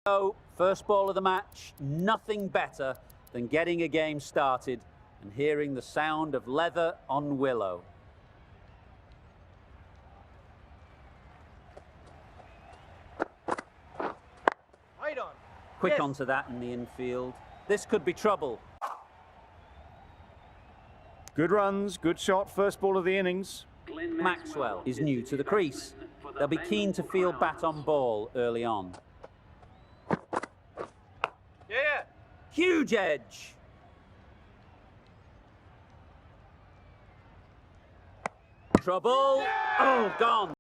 So, first ball of the match, nothing better than getting a game started and hearing the sound of leather on willow. Right on. Quick Yes. onto that in the infield. This could be trouble. Good runs, good shot, first ball of the innings. Maxwell is new to the crease. They'll be keen to field bat on ball early on. Yeah. Huge edge. Trouble. Oh, gone.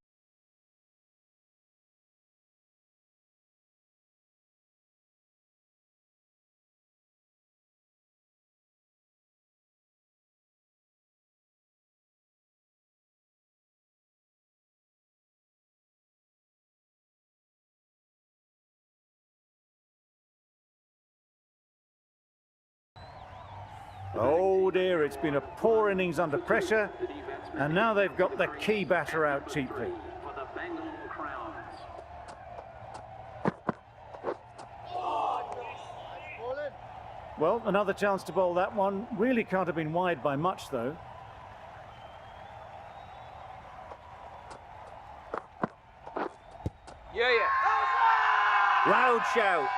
Oh dear, it's been a poor innings under pressure, and now they've got the key batter out cheaply. Well, another chance to bowl that one. Really can't have been wide by much, though. Yeah. Loud shout.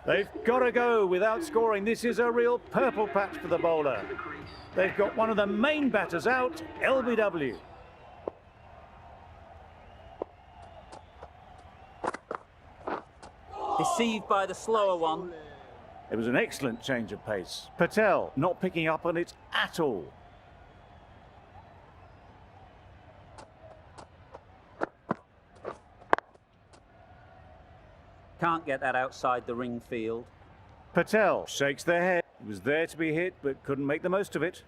They've got to go without scoring. This is a real purple patch for the bowler. They've got one of the main batters out, LBW. Deceived by the slower one. It was an excellent change of pace. Patel not picking up on it at all. Can't get that outside the ring field. Patel shakes their head. He was there to be hit, but couldn't make the most of it.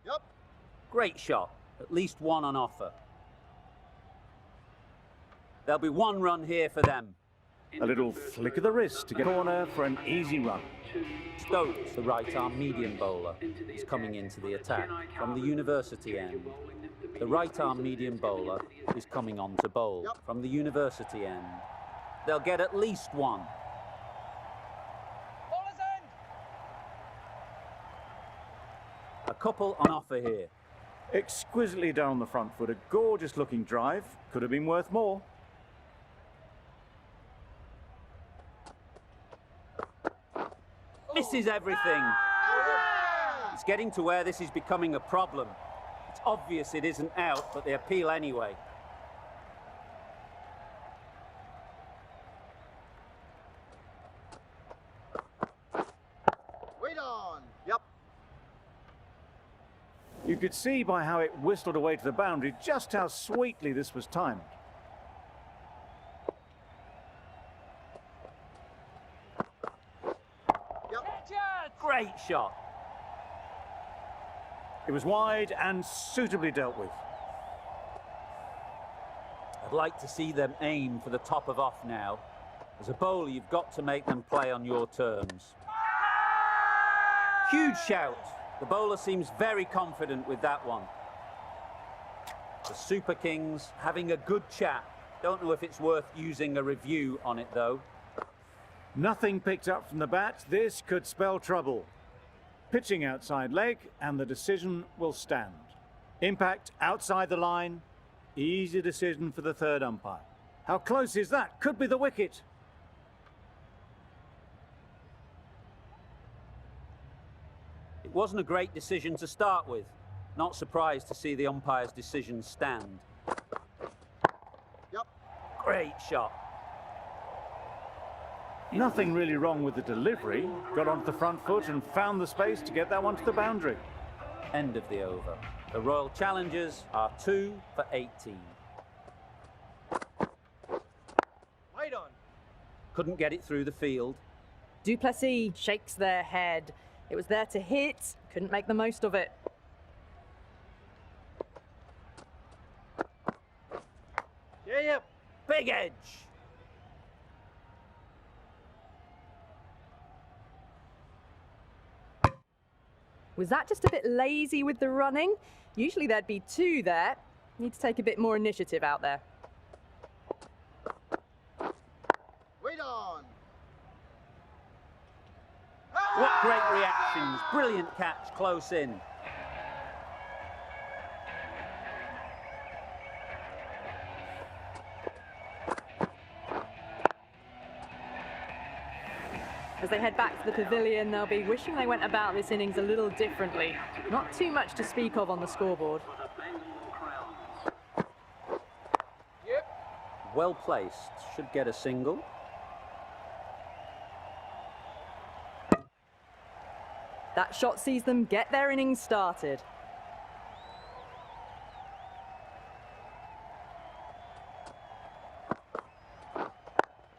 Yep. Great shot. At least one on offer. There'll be one run here for them. A little flick of the wrist to get a corner for an easy run. Stokes, the right-arm medium bowler, is coming into the attack from the university end. The right-arm medium bowler is coming on to bowl from the university end. They'll get at least one. A couple on offer here. Exquisitely down the front foot, a gorgeous looking drive. Could have been worth more. Misses everything. It's getting to where this is becoming a problem. It's obvious it isn't out, but they appeal anyway. Wait on. Yep. You could see by how it whistled away to the boundary just how sweetly this was timed. Great shot. It was wide and suitably dealt with. I'd like to see them aim for the top of off now. As a bowler, you've got to make them play on your terms. Huge shout. The bowler seems very confident with that one. The Super Kings having a good chat. Don't know if it's worth using a review on it, though. Nothing picked up from the bat. This could spell trouble. Pitching outside leg, and the decision will stand. Impact outside the line. Easy decision for the third umpire. How close is that? Could be the wicket. It wasn't a great decision to start with. Not surprised to see the umpire's decision stand. Yep. Great shot. Nothing really wrong with the delivery. Got onto the front foot and found the space to get that one to the boundary. End of the over. The Royal Challengers are 2 for 18. Right on. Couldn't get it through the field. Duplessis shakes their head. It was there to hit, couldn't make the most of it. Yeah. Big edge. Was that just a bit lazy with the running? Usually there'd be two there. Need to take a bit more initiative out there. Wait on. What great reactions. Brilliant catch close in. As they head back to the pavilion, they'll be wishing they went about this innings a little differently. Not too much to speak of on the scoreboard. Yep. Well placed. Should get a single. That shot sees them get their innings started.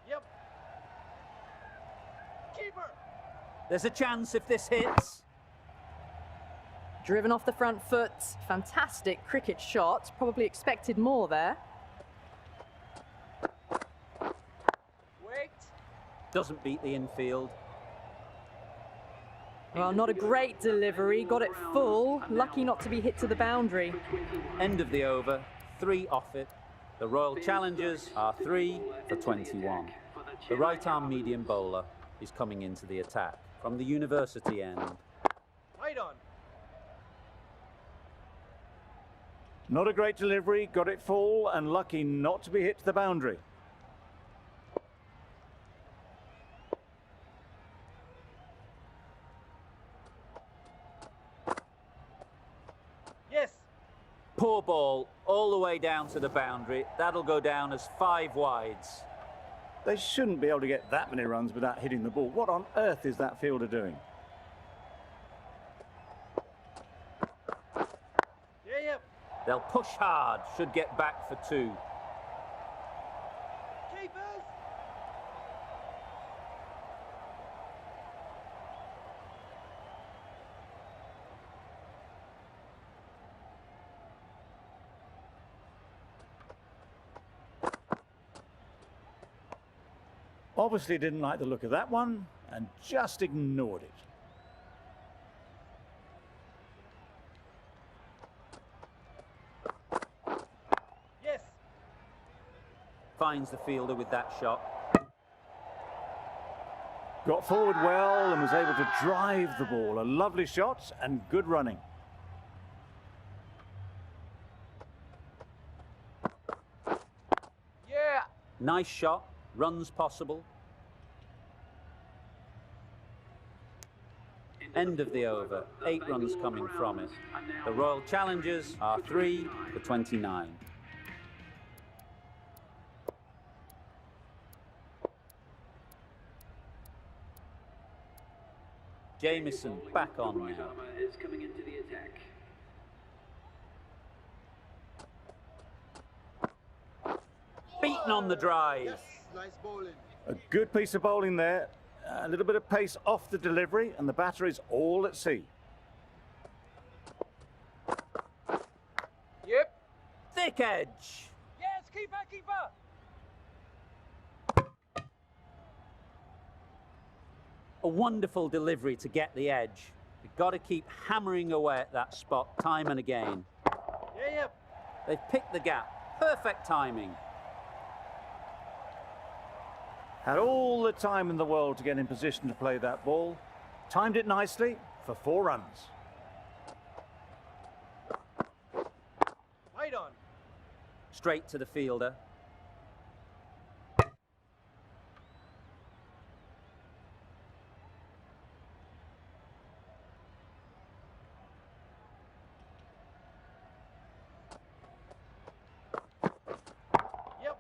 Yep. Keeper. There's a chance if this hits. Driven off the front foot. Fantastic cricket shot. Probably expected more there. Wait. Doesn't beat the infield. Well, not a great delivery. Got it full. Lucky not to be hit to the boundary. End of the over. 3 off it. The Royal Challengers are 3 for 21. The right-arm medium bowler is coming into the attack from the university end. Right on. Not a great delivery, got it full and lucky not to be hit to the boundary. Yes. Poor ball all the way down to the boundary. That'll go down as 5 wides. They shouldn't be able to get that many runs without hitting the ball. What on earth is that fielder doing? Yeah. They'll push hard, should get back for 2. Keepers. Obviously didn't like the look of that one and just ignored it. Yes. Finds the fielder with that shot. Got forward well and was able to drive the ball. A lovely shot and good running. Yeah. Nice shot. Runs possible. End of the over. 8 runs coming from it. The Royal Challengers are 3 for 29. Jamieson back on now. Is coming into the attack. Beaten on the drive. Yes. Nice bowling. A good piece of bowling there. A little bit of pace off the delivery and the batter is all at sea. Yep. Thick edge. Yes. Keeper. A wonderful delivery to get the edge. You've got to keep hammering away at that spot time and again. Yeah. They've picked the gap. Perfect timing. Had all the time in the world to get in position to play that ball. Timed it nicely for 4 runs. Right on. Straight to the fielder. Yep.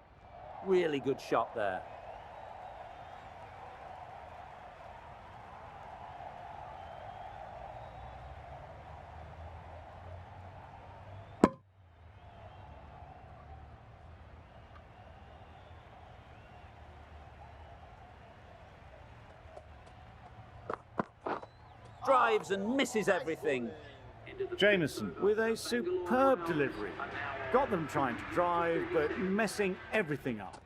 Really good shot there. drives and misses everything. Jameson with a superb delivery. Got them trying to drive, but messing everything up.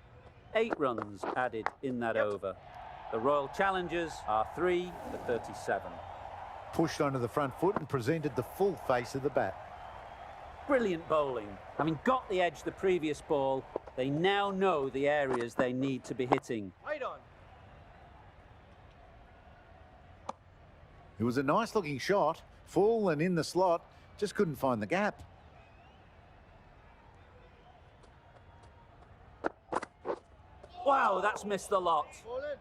8 runs added in that over. The Royal Challengers are 3 for 37. Pushed onto the front foot and presented the full face of the bat. Brilliant bowling. Having got the edge the previous ball, they now know the areas they need to be hitting. Right on. It was a nice looking shot, full and in the slot, just couldn't find the gap. Wow, that's missed the lot. Bowling.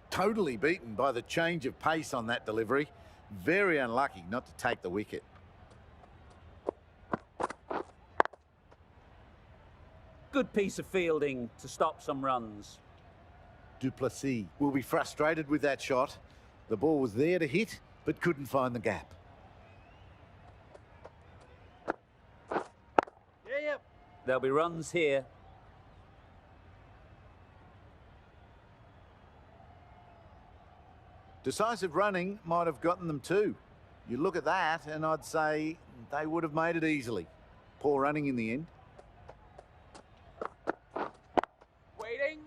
Totally beaten by the change of pace on that delivery. Very unlucky not to take the wicket. Good piece of fielding to stop some runs. Duplessis will be frustrated with that shot. The ball was there to hit, but couldn't find the gap. Yeah. There'll be runs here. Decisive running might have gotten them too. You look at that and I'd say they would have made it easily. Poor running in the end. Waiting.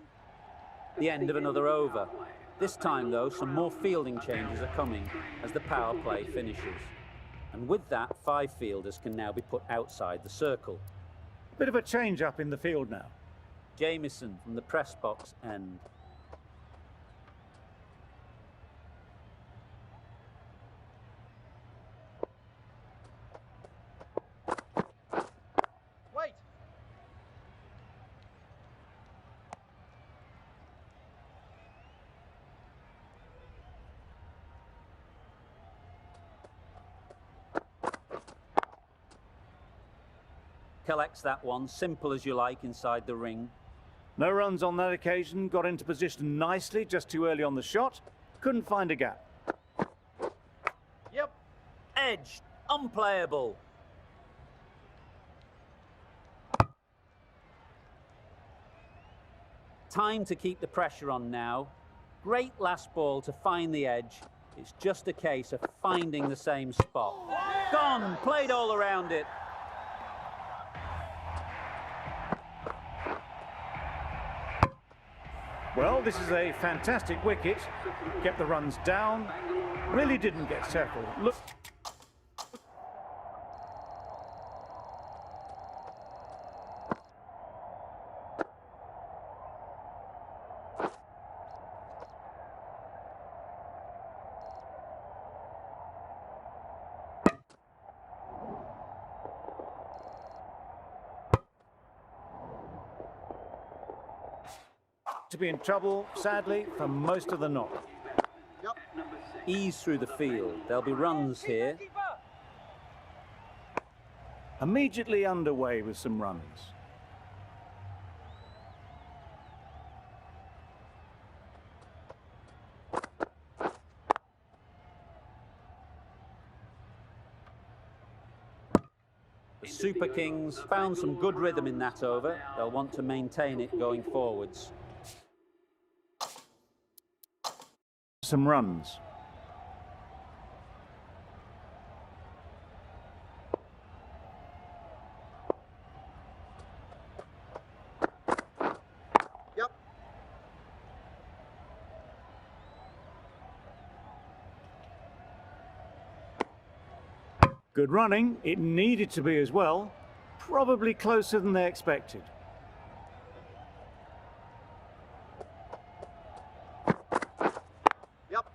The end of another over. This time, though, some more fielding changes are coming as the power play finishes. And with that, 5 fielders can now be put outside the circle. Bit of a change up in the field now. Jameson from the press box end. Wait. Collects that one, simple as you like, inside the ring. No runs on that occasion, got into position nicely, just too early on the shot. Couldn't find a gap. Yep. Edged, unplayable. Time to keep the pressure on now. Great last ball to find the edge. It's just a case of finding the same spot. Gone, played all around it. Well, this is a fantastic wicket. Kept the runs down. Really didn't get settled. Look. To be in trouble, sadly, for most of the knock. Yep. Ease through the field. There'll be runs here. Keeper. Immediately underway with some runs. The Super Kings found some good rhythm in that over. They'll want to maintain it going forwards. Some runs. Yep. Good running. It needed to be as well. Probably closer than they expected. Yep.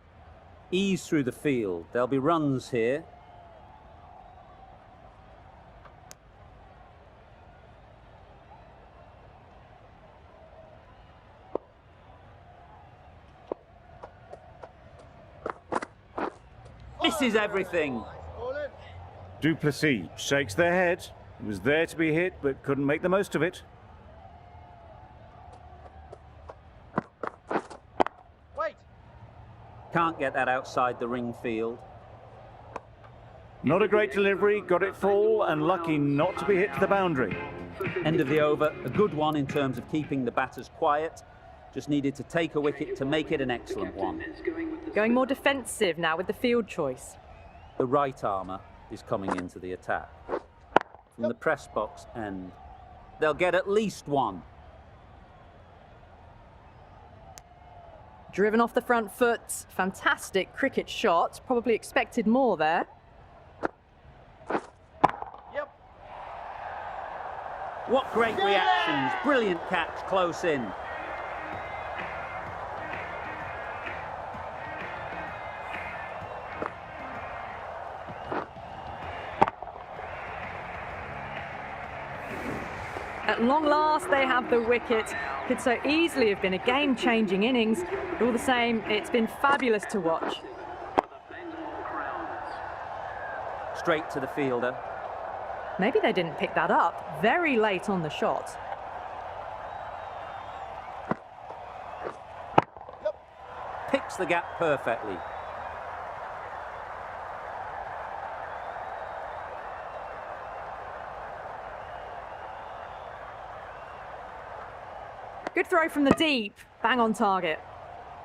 Ease through the field. There'll be runs here. Misses everything. Bowling. Duplessis shakes their head. It was there to be hit, but couldn't make the most of it. Wait. Can't get that outside the ring field. Not a great delivery, got it full and lucky not to be hit to the boundary. End of the over. A good one in terms of keeping the batters quiet. Just needed to take a wicket to make it an excellent one. Going more defensive now with the field choice. The right armour is coming into the attack. From the press box end, they'll get at least one. Driven off the front foot. Fantastic cricket shot. Probably expected more there. Yep. What great reactions. Brilliant catch close in. At long last, they have the wicket. Could so easily have been a game-changing innings, but all the same, it's been fabulous to watch. Straight to the fielder. Maybe they didn't pick that up very late on the shot. Picks the gap perfectly. Good throw from the deep, bang on target.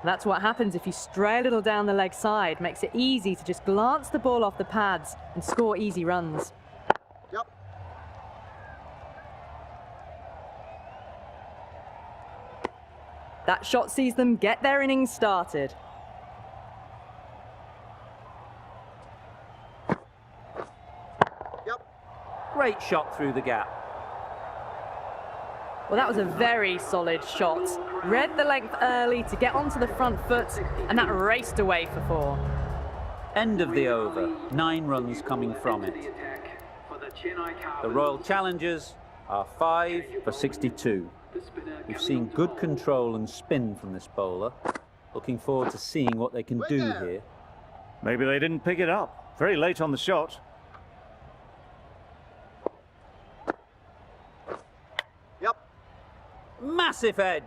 That's what happens if you stray a little down the leg side. Makes it easy to just glance the ball off the pads and score easy runs. Yep. That shot sees them get their innings started. Yep. Great shot through the gap. Well, that was a very solid shot. Read the length early to get onto the front foot, and that raced away for 4. End of the over. 9 runs coming from it. The Royal Challengers are 5 for 62. We've seen good control and spin from this bowler. Looking forward to seeing what they can do here. Maybe they didn't pick it up. Very late on the shot. Yep. Massive edge.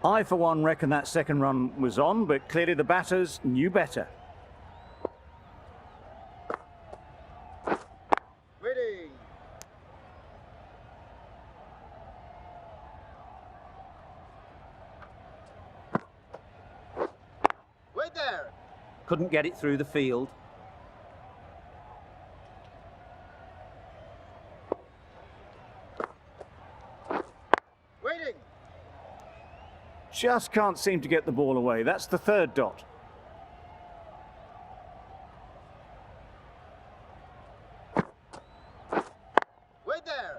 I, for one, reckon that second run was on, but clearly the batters knew better. Waiting. Wait there. Couldn't get it through the field. Waiting. Just can't seem to get the ball away. That's the 3rd dot. Wait there.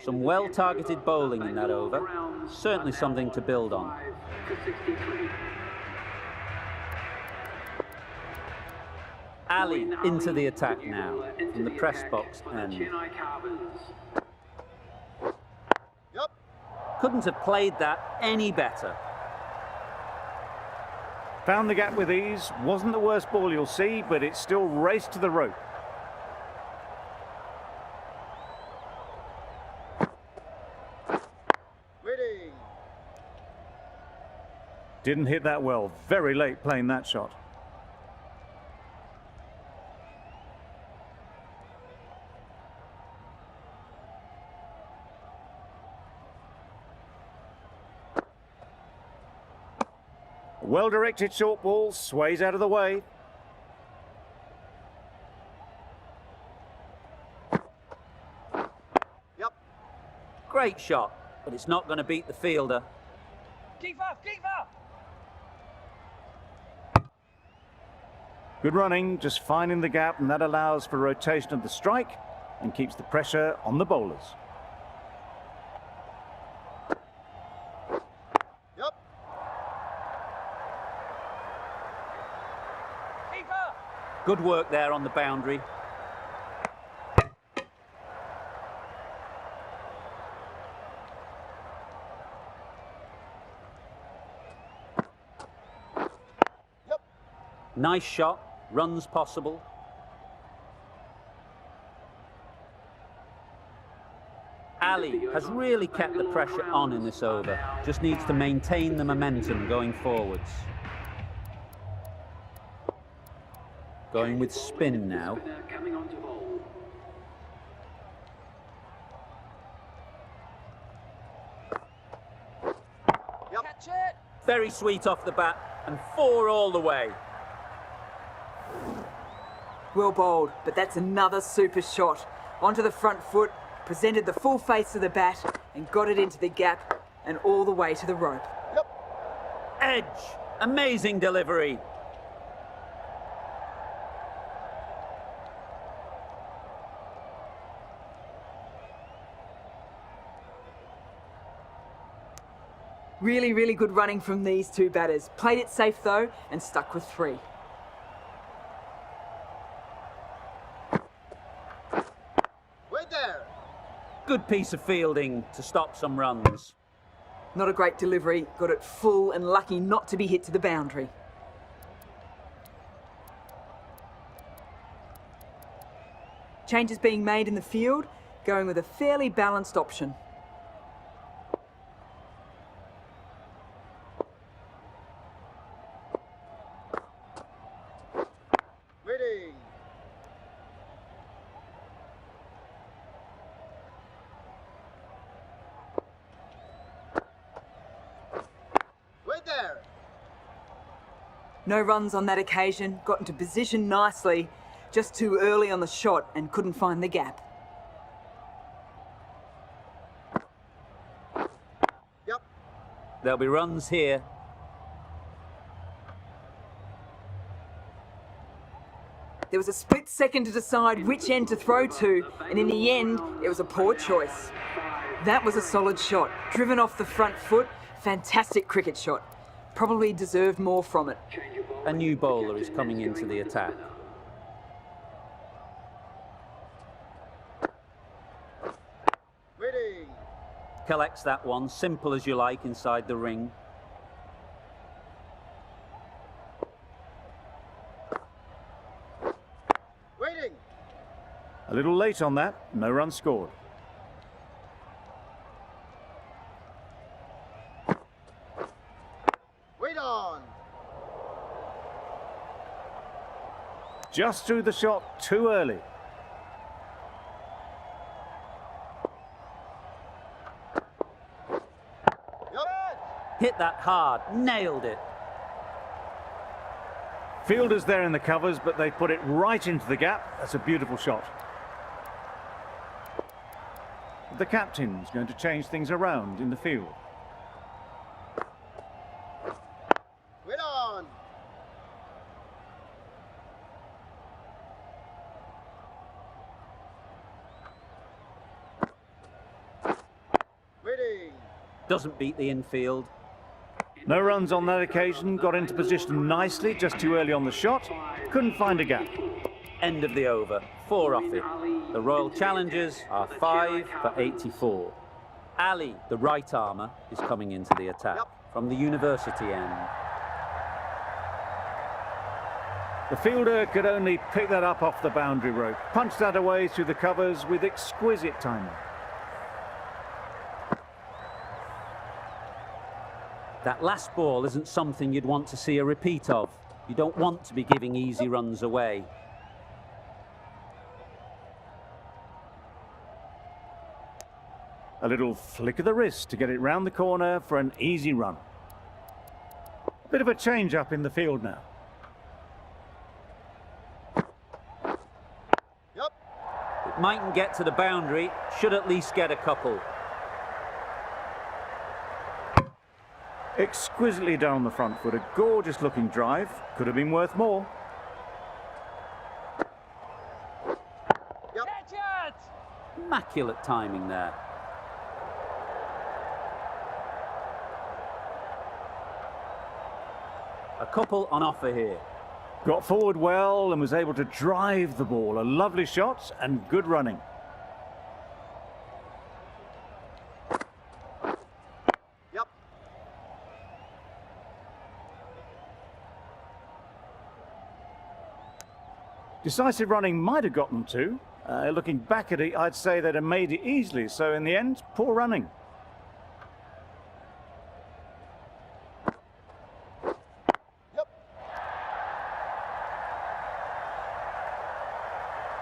Some well-targeted bowling in that over. Certainly something to build on. Ali into the attack now from the press box end. Yep. Couldn't have played that any better. Found the gap with ease. Wasn't the worst ball you'll see, but it still raced to the rope. Waiting. Didn't hit that well. Very late playing that shot. Well-directed short ball, sways out of the way. Yep. Great shot, but it's not going to beat the fielder. Keep up. Keep up. Good running, just finding the gap, and that allows for rotation of the strike and keeps the pressure on the bowlers. Yep. Keep up. Good work there on the boundary. Yep. Nice shot, runs possible. Ali has really kept the pressure on in this over. Just needs to maintain the momentum going forwards. Going with spin now. Watch it! Very sweet off the bat, and 4 all the way. Well bowled, but that's another super shot. Onto the front foot, presented the full face of the bat, and got it into the gap, and all the way to the rope. Edge. Amazing delivery. Really, really good running from these two batters. Played it safe though, and stuck with 3. Wait there! Good piece of fielding to stop some runs. Not a great delivery, got it full and lucky not to be hit to the boundary. Changes being made in the field, going with a fairly balanced option. Waiting! Wait there! No runs on that occasion, got into position nicely, just too early on the shot and couldn't find the gap. Yep. There'll be runs here. There was a split second to decide which end to throw to, and in the end, it was a poor choice. That was a solid shot, driven off the front foot, fantastic cricket shot. Probably deserved more from it. A new bowler is coming into the attack. Waiting! Collects that one, simple as you like, inside the ring. Waiting! A little late on that, no run scored. Wait on! Just threw the shot too early. Yep! Hit that hard, nailed it. Fielders there in the covers, but they put it right into the gap. That's a beautiful shot. The captain's going to change things around in the field. Wait on! Waiting! Doesn't beat the infield. No runs on that occasion, got into position nicely, just too early on the shot. Couldn't find a gap. End of the over, 4 off it. The Royal Challengers are 5 for 84. Ali, the right armour, is coming into the attack from the university end. The fielder could only pick that up off the boundary rope. Punched that away through the covers with exquisite timing. That last ball isn't something you'd want to see a repeat of. You don't want to be giving easy runs away. A little flick of the wrist to get it round the corner for an easy run. Bit of a change up in the field now. Yep! It mightn't get to the boundary, should at least get a couple. Exquisitely down the front foot, a gorgeous looking drive. Could have been worth more. Yep! Catch it! Immaculate timing there. A couple on offer here. Got forward well and was able to drive the ball. A lovely shot and good running. Yep! Decisive running might have got them to. Looking back at it, I'd say they'd have made it easily. So in the end, poor running.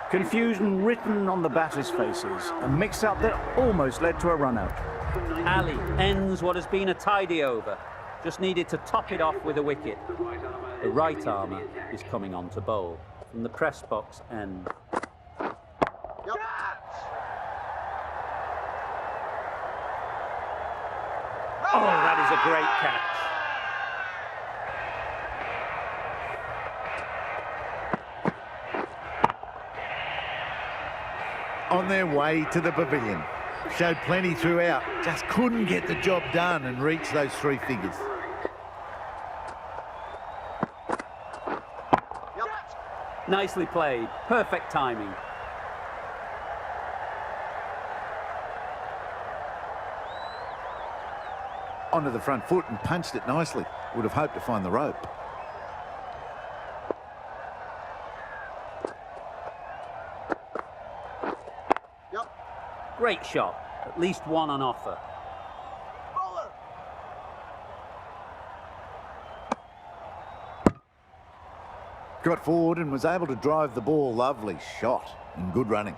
Confusion written on the batters' faces. A mix-up that almost led to a run-out. Ali ends what has been a tidy over. Just needed to top it off with a wicket. The right armour is coming on to bowl from the press box end. Yep. Oh, that is a great catch. On their way to the pavilion. Showed plenty throughout, just couldn't get the job done and reach those 3 figures. Yep. Nicely played, perfect timing. Onto the front foot and punched it nicely. Would have hoped to find the rope. Yep. Great shot, at least one on offer. Bowler. Got forward and was able to drive the ball. Lovely shot and good running.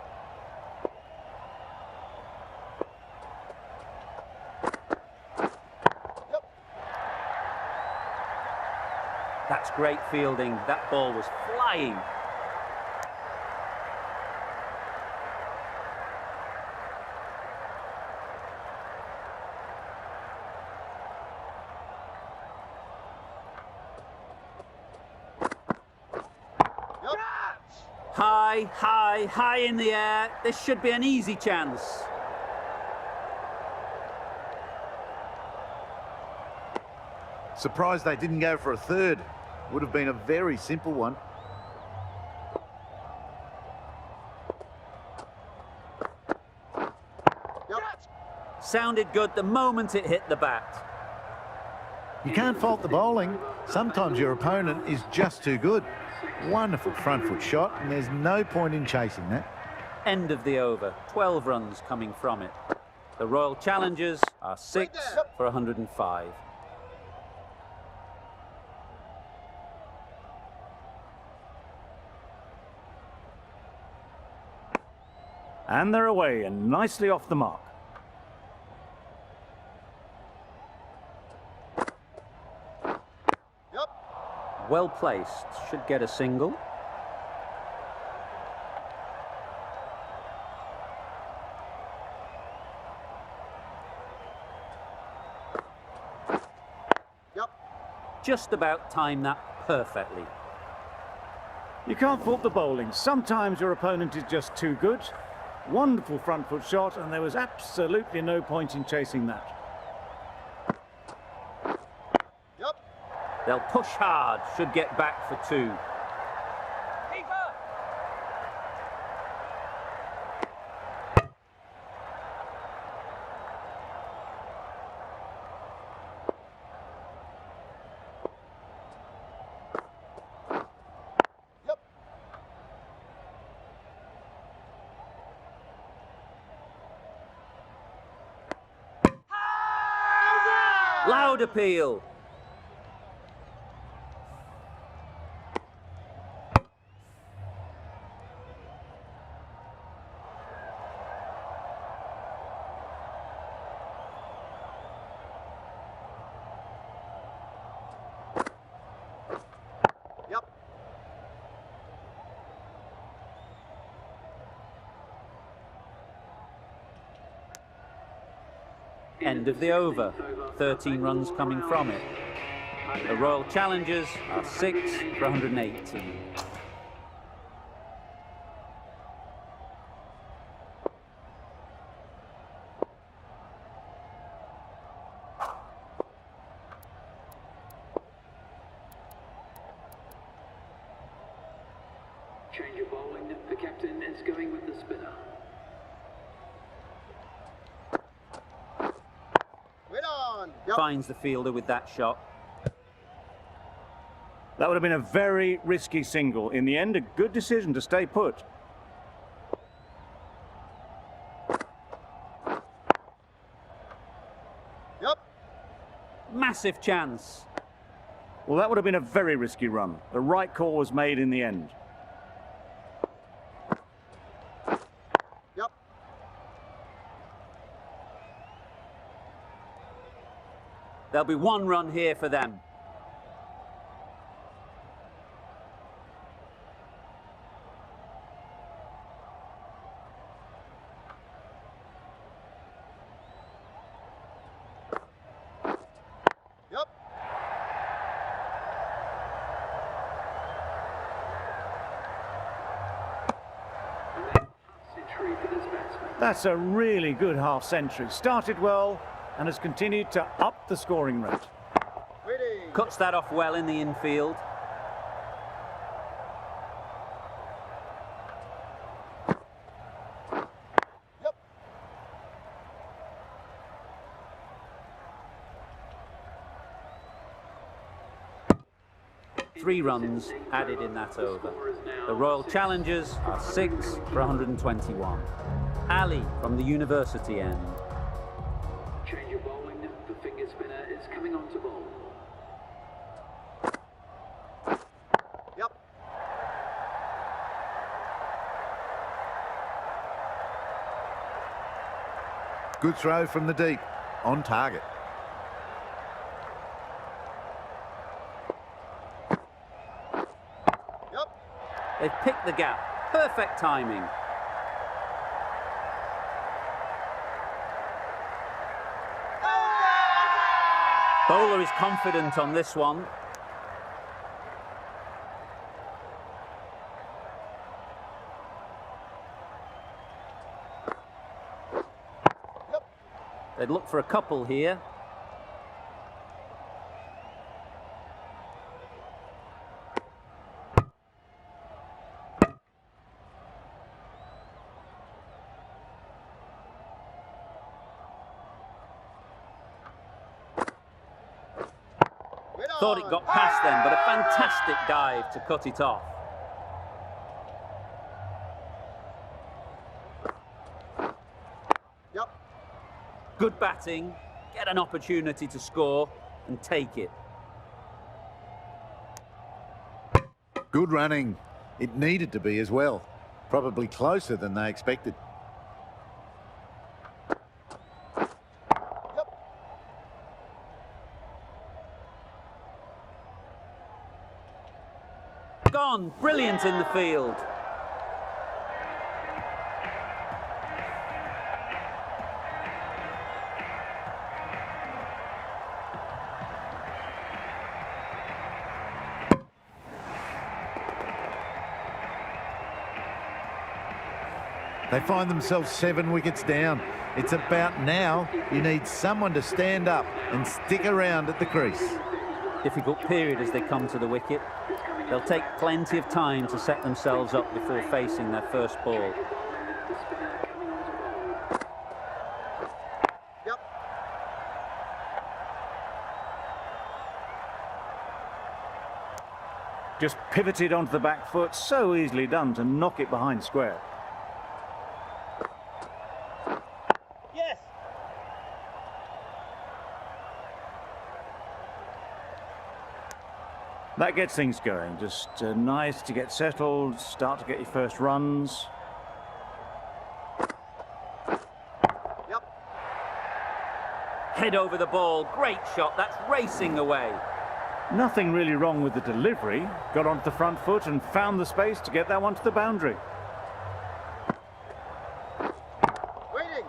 That's great fielding. That ball was flying. Yep. High, high, high in the air. This should be an easy chance. Surprised they didn't go for a third. Would have been a very simple one. Yep. Sounded good the moment it hit the bat. You can't fault the bowling. Sometimes your opponent is just too good. Wonderful front foot shot, and there's no point in chasing that. End of the over. 12 runs coming from it. The Royal Challengers are 6 for 105. And they're away and nicely off the mark. Yep. Well placed. Should get a single. Yep. Just about timed that perfectly. You can't fault the bowling. Sometimes your opponent is just too good. Wonderful front foot shot, and there was absolutely no point in chasing that. Yep. They'll push hard. Should get back for 2. Yep. Loud appeal. Yep. End of the over. 13 runs coming from it. The Royal Challengers are 6 for 118. Change of bowling. The captain is going with the spinner. Wait on. Yep. Finds the fielder with that shot. That would have been a very risky single. In the end, a good decision to stay put. Yep. Massive chance. Well, that would have been a very risky run. The right call was made in the end. Yep. There'll be 1 run here for them. Yep. Century for this batsman. That's a really good half century. Started well and has continued to up the scoring rate. Waiting. Cuts that off well in the infield. Yep. 3 runs added in that over. The Royal Challengers are 6 for 121. Ali from the university end. Change of bowling. The finger spinner is coming on to bowl. Yep. Good throw from the deep. On target. Yep. They've picked the gap. Perfect timing. Bowler is confident on this one. Yep. They'd look for a couple here. Thought it got past them, but a fantastic dive to cut it off. Yep. Good batting, get an opportunity to score and take it. Good running. It needed to be as well. Probably closer than they expected. Gone, brilliant in the field. They find themselves 7 wickets down. It's about now you need someone to stand up and stick around at the crease. Difficult period as they come to the wicket. They'll take plenty of time to set themselves up before facing their first ball. Yep. Just pivoted onto the back foot, so easily done to knock it behind square. Yes. That gets things going. Just nice to get settled, start to get your first runs. Yep. Head over the ball, great shot, that's racing away. Nothing really wrong with the delivery. Got onto the front foot and found the space to get that one to the boundary. Waiting.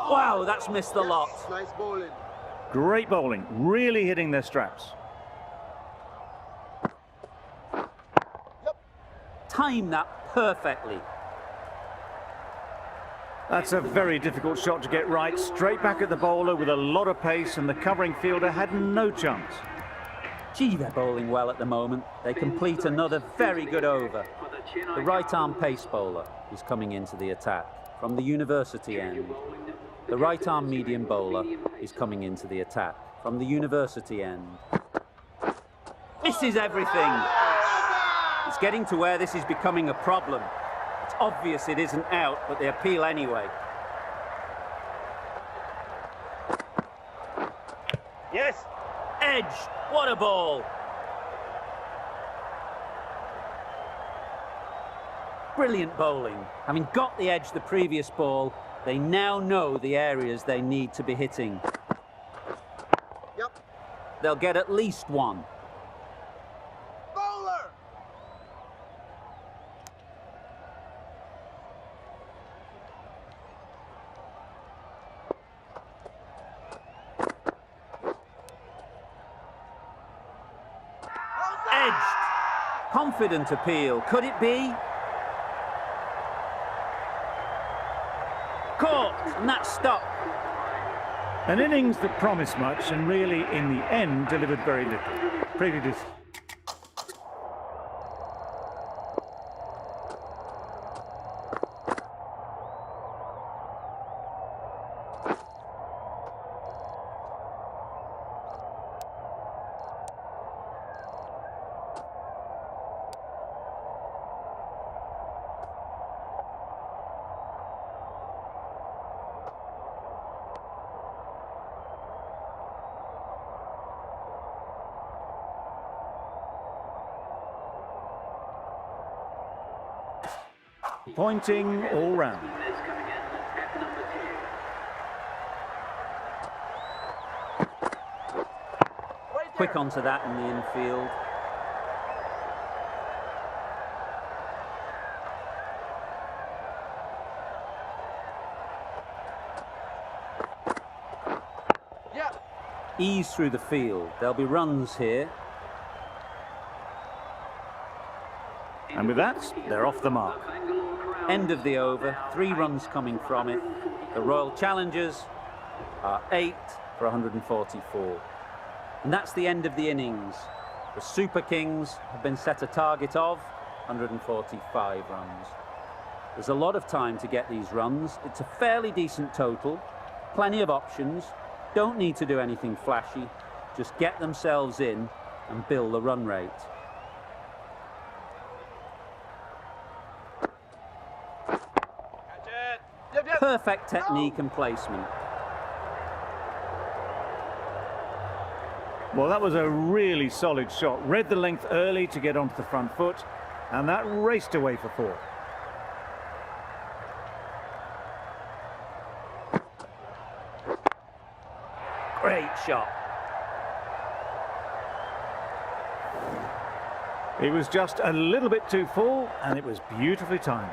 Wow, that's missed the lot. Nice bowling. Great bowling, really hitting their straps. Time that perfectly. That's a very difficult shot to get right. Straight back at the bowler with a lot of pace, and the covering fielder had no chance. Gee, they're bowling well at the moment. They complete another very good over. The right-arm pace bowler is coming into the attack from the university end. The right-arm medium bowler is coming into the attack from the university end. Misses everything. It's getting to where this is becoming a problem. It's obvious it isn't out, but they appeal anyway. Yes. Edge, what a ball. Brilliant bowling. Having got the edge the previous ball, they now know the areas they need to be hitting. Yep. They'll get at least one. Bowler! Edged. Confident appeal. Could it be? Caught, and that's stopped. An innings that promised much and really, in the end, delivered very little. Pretty dis. Pointing all round. Is coming in at number 2. Quick onto that in the infield. Yep. Ease through the field. There'll be runs here. And with that, they're off the mark. End of the over, 3 runs coming from it. The Royal Challengers are 8 for 144. And that's the end of the innings. The Super Kings have been set a target of 145 runs. There's a lot of time to get these runs. It's a fairly decent total, plenty of options, don't need to do anything flashy, just get themselves in and build the run rate. Perfect technique and placement. Well, that was a really solid shot. Read the length early to get onto the front foot, and that raced away for 4. Great shot. It was just a little bit too full, and it was beautifully timed.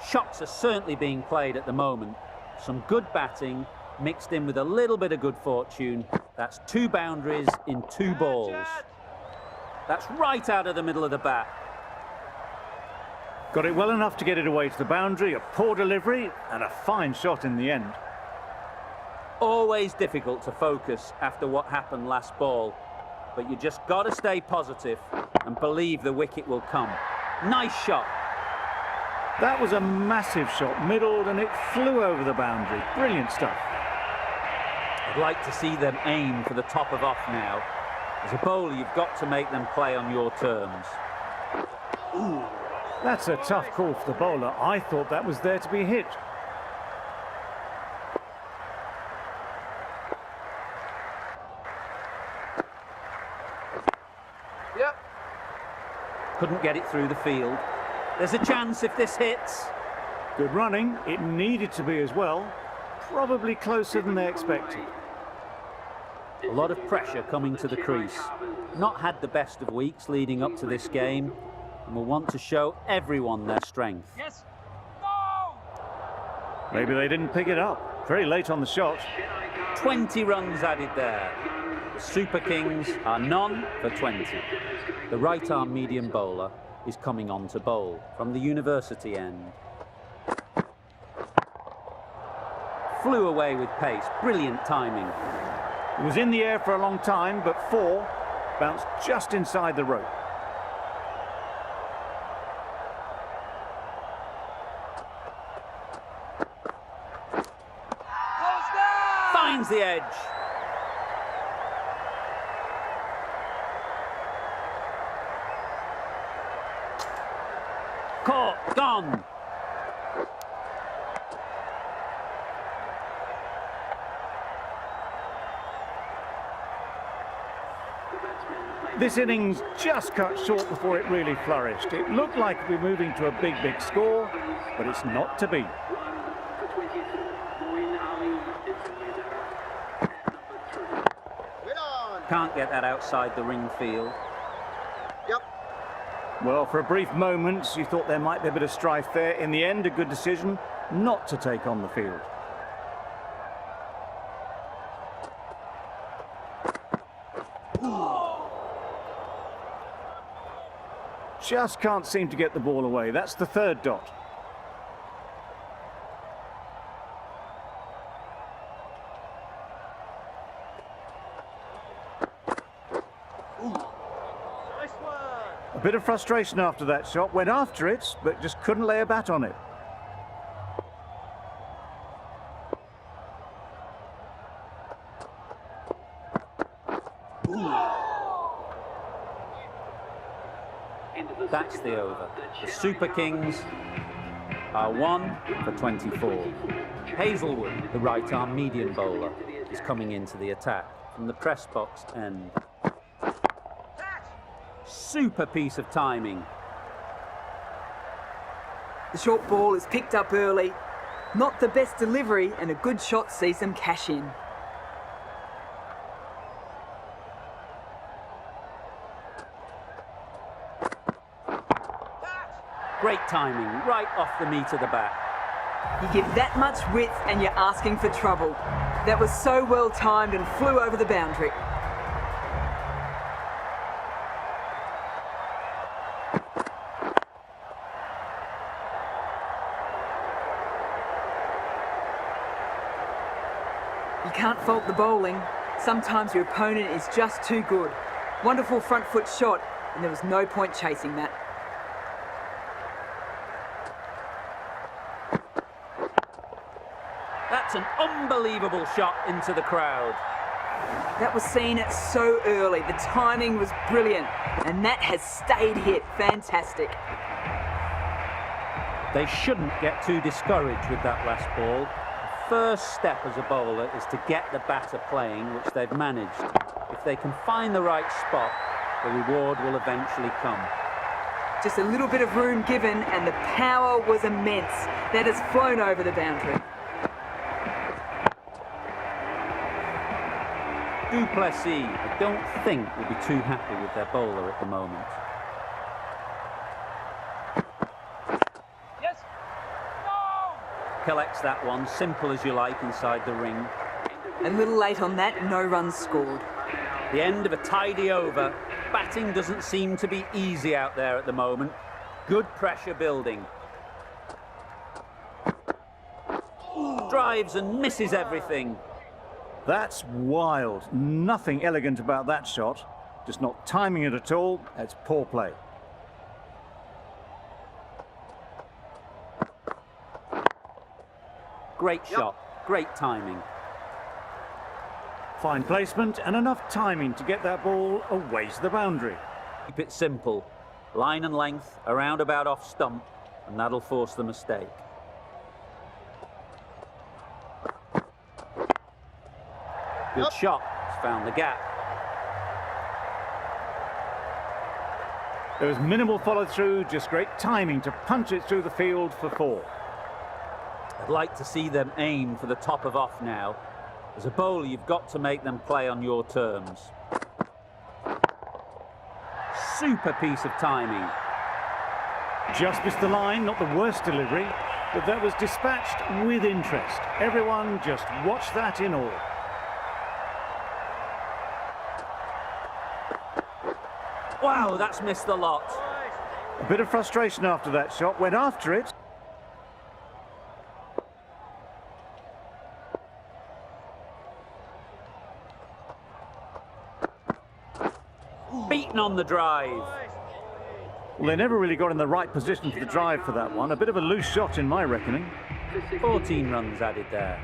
Shots are certainly being played at the moment. Some good batting mixed in with a little bit of good fortune. That's 2 boundaries in 2 balls. That's right out of the middle of the bat. Got it well enough to get it away to the boundary, a poor delivery, and a fine shot in the end. Always difficult to focus after what happened last ball, but you just got to stay positive and believe the wicket will come. Nice shot. That was a massive shot, middled, and it flew over the boundary. Brilliant stuff. I'd like to see them aim for the top of off now. As a bowler, you've got to make them play on your terms. Ooh, that's a tough call for the bowler. I thought that was there to be hit. Yep. Couldn't get it through the field. There's a chance if this hits. Good running. It needed to be as well. Probably closer than they expected. A lot of pressure coming to the crease. Not had the best of weeks leading up to this game, and will want to show everyone their strength. Yes. Go! Maybe they didn't pick it up. Very late on the shot. 20 runs added there. The Super Kings are none for 20. The right-arm medium bowler is coming on to bowl from the university end. Flew away with pace, brilliant timing. It was in the air for a long time, but 4 bounced just inside the rope. Finds the edge. Caught, gone. This innings just cut short before it really flourished. It looked like we're moving to a big, big score, but it's not to be. Can't get that outside the ring field. Yep. Well, for a brief moment, you thought there might be a bit of strife there. In the end, a good decision not to take on the field. Just can't seem to get the ball away. That's the third dot. A bit of frustration after that shot. Went after it, but just couldn't lay a bat on it. That's the over. The Super Kings are 1 for 24. Hazelwood, the right-arm medium bowler, is coming into the attack from the press box end. Super piece of timing. The short ball is picked up early. Not the best delivery, and a good shot sees them cash in. Great timing, right off the meat of the bat. You give that much width and you're asking for trouble. That was so well timed and flew over the boundary. You can't fault the bowling. Sometimes your opponent is just too good. Wonderful front foot shot, and there was no point chasing that. That's an unbelievable shot into the crowd. That was seen so early. The timing was brilliant, and that has stayed hit. Fantastic. They shouldn't get too discouraged with that last ball. The first step as a bowler is to get the batter playing, which they've managed. If they can find the right spot, the reward will eventually come. Just a little bit of room given, and the power was immense. That has flown over the boundary. Duplessis, I don't think, will be too happy with their bowler at the moment. Yes. No. Collects that one, simple as you like, inside the ring. A little late on that, no runs scored. The end of a tidy over. Batting doesn't seem to be easy out there at the moment. Good pressure building. Drives and misses everything. That's wild. Nothing elegant about that shot. Just not timing it at all. It's poor play. Great shot. Great timing. Fine placement and enough timing to get that ball away to the boundary. Keep it simple. Line and length, around about off stump, and that'll force the mistake. Good shot. It's found the gap. There was minimal follow-through, just great timing to punch it through the field for 4. I'd like to see them aim for the top of off now. As a bowler, you've got to make them play on your terms. Super piece of timing. Just missed the line, not the worst delivery, but that was dispatched with interest. Everyone just watched that in awe. Wow, that's missed a lot. A bit of frustration after that shot, went after it. Beaten on the drive. Well, they never really got in the right position for the drive for that one. A bit of a loose shot in my reckoning. 14 runs added there.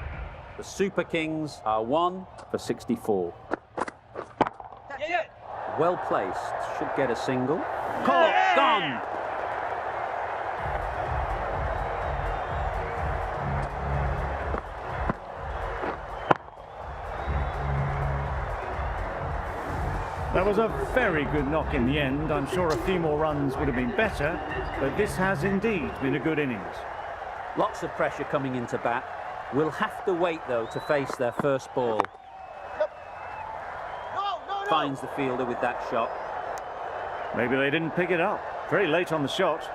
The Super Kings are 1 for 64. Yeah. Well placed. Should get a single. Caught. Gone. That was a very good knock in the end. I'm sure a few more runs would have been better, but this has indeed been a good innings. Lots of pressure coming into bat. Will have to wait, though, to face their first ball. Finds the fielder with that shot. Maybe they didn't pick it up. Very late on the shot.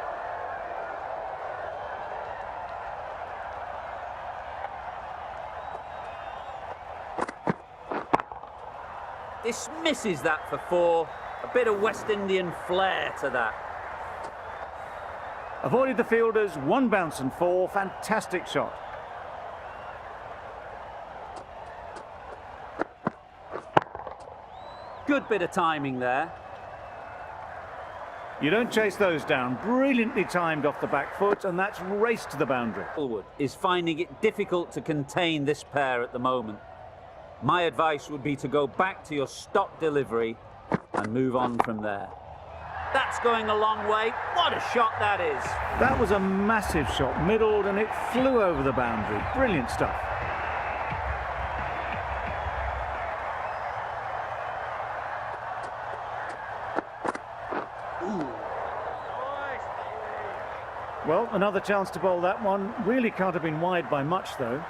Dismisses that for 4. A bit of West Indian flair to that. Avoided the fielders, 1 bounce and 4. Fantastic shot. Good bit of timing there. You don't chase those down. Brilliantly timed off the back foot, and that's raced to the boundary. Elwood is finding it difficult to contain this pair at the moment. My advice would be to go back to your stock delivery and move on from there. That's going a long way. What a shot that is. That was a massive shot, middled, and it flew over the boundary. Brilliant stuff. Well, another chance to bowl that one. Really can't have been wide by much, though.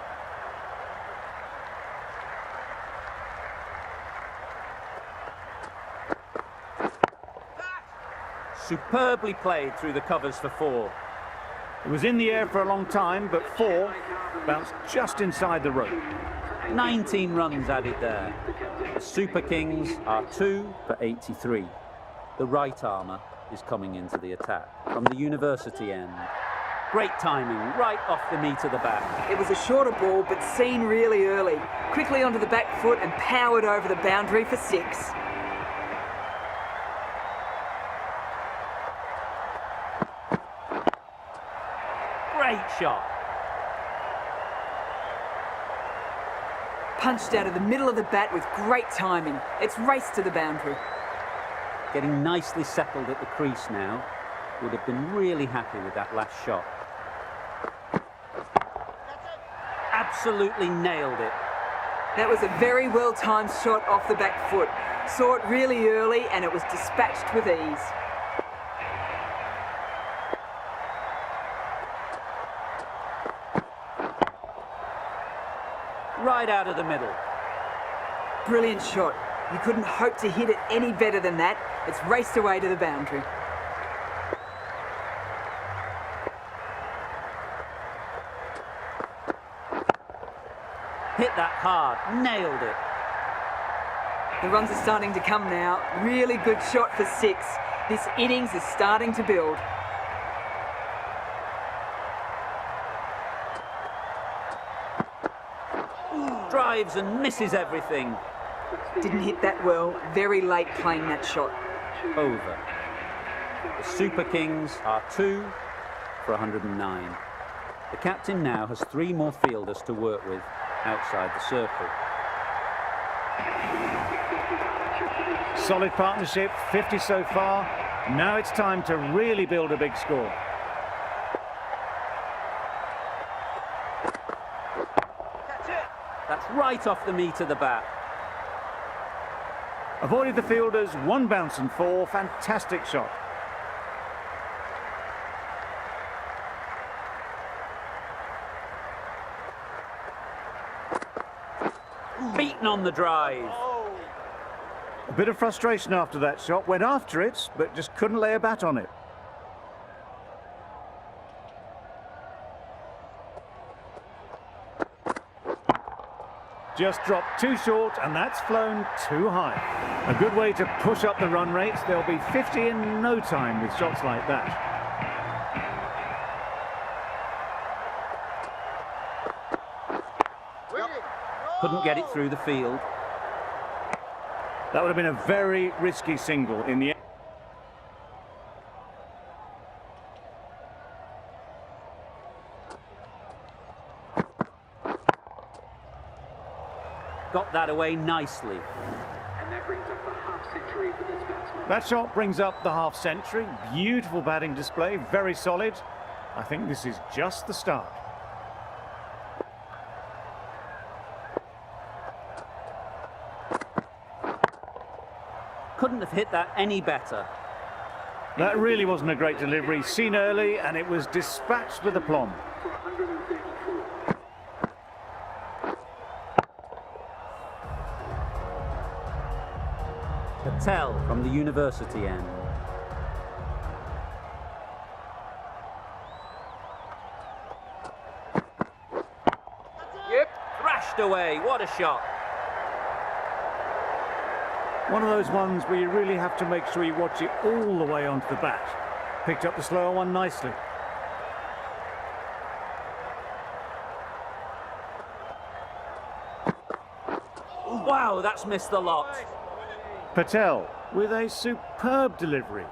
Superbly played through the covers for 4. It was in the air for a long time, but 4 bounced just inside the rope. 19 runs added there. The Super Kings are 2 for 83. The right armour is coming into the attack from the university end. Great timing, right off the meat of the bat. It was a shorter ball, but seen really early. Quickly onto the back foot and powered over the boundary for 6. Great shot. Punched out of the middle of the bat with great timing. It's raced to the boundary. Getting nicely settled at the crease now. Would have been really happy with that last shot. Absolutely nailed it. That was a very well-timed shot off the back foot. Saw it really early and it was dispatched with ease. Right out of the middle. Brilliant shot. You couldn't hope to hit it any better than that. It's raced away to the boundary. Hit that hard, nailed it. The runs are starting to come now. Really good shot for 6. This innings is starting to build. Drives and misses everything. Didn't hit that well. Very late playing that shot. Over. The Super Kings are 2 for 109. The captain now has 3 more fielders to work with outside the circle. Solid partnership, 50 so far. Now it's time to really build a big score. That's right off the meat of the bat. Avoided the fielders, 1 bounce and 4. Fantastic shot. Beaten on the drive. A bit of frustration after that shot. Went after it, but just couldn't lay a bat on it. Just dropped too short, and that's flown too high. A good way to push up the run rates. They'll be 50 in no time with shots like that. Couldn't get it through the field. That would have been a very risky single in the end. Got that away nicely. And that brings up the half century for this batsman. That shot brings up the half century. Beautiful batting display, very solid. I think this is just the start. Couldn't have hit that any better. That really wasn't a great delivery, seen early, and it was dispatched with aplomb. For 134. Patel from the university end. Yep. Thrashed away, what a shot. One of those ones where you really have to make sure you watch it all the way onto the bat. Picked up the slower one nicely. Wow, that's missed the lot. Patel with a superb delivery.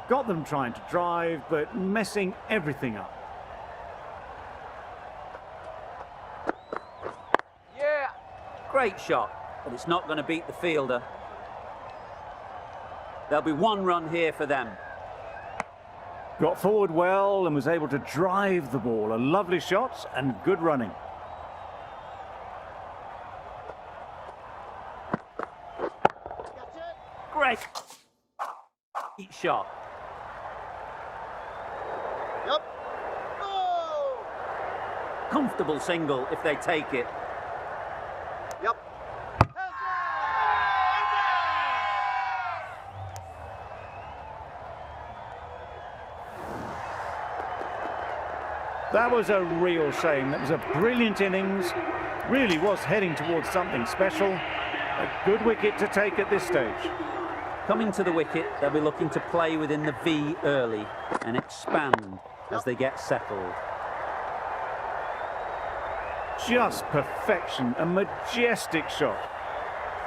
Got them trying to drive, but messing everything up. Yeah. Great shot, but it's not going to beat the fielder. There'll be one run here for them. Got forward well and was able to drive the ball. A lovely shot and good running. Great shot. Yep. Oh. Comfortable single if they take it. Yep. That was a real shame. That was a brilliant innings. Really was heading towards something special. A good wicket to take at this stage. Coming to the wicket, they'll be looking to play within the V early and expand as they get settled. Just perfection, a majestic shot.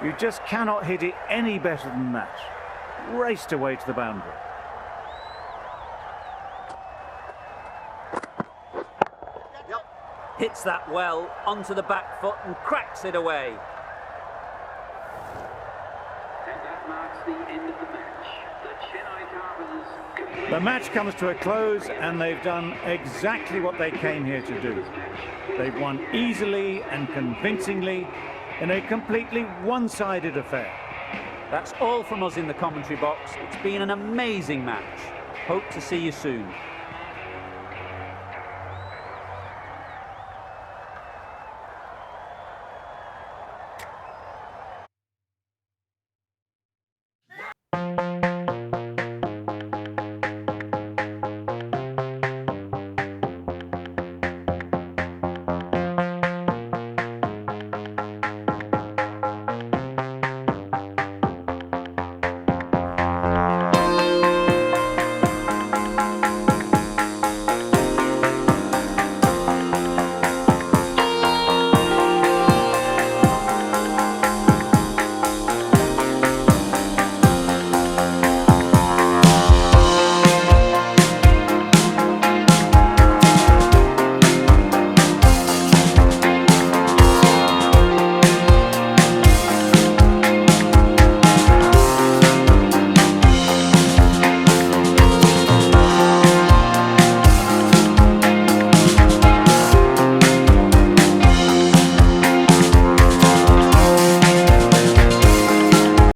You just cannot hit it any better than that. Raced away to the boundary. Hits that well onto the back foot and cracks it away. And that marks the end of the match. The Chennai Carvers complete. The match comes to a close and they've done exactly what they came here to do. They've won easily and convincingly in a completely one-sided affair. That's all from us in the commentary box. It's been an amazing match. Hope to see you soon.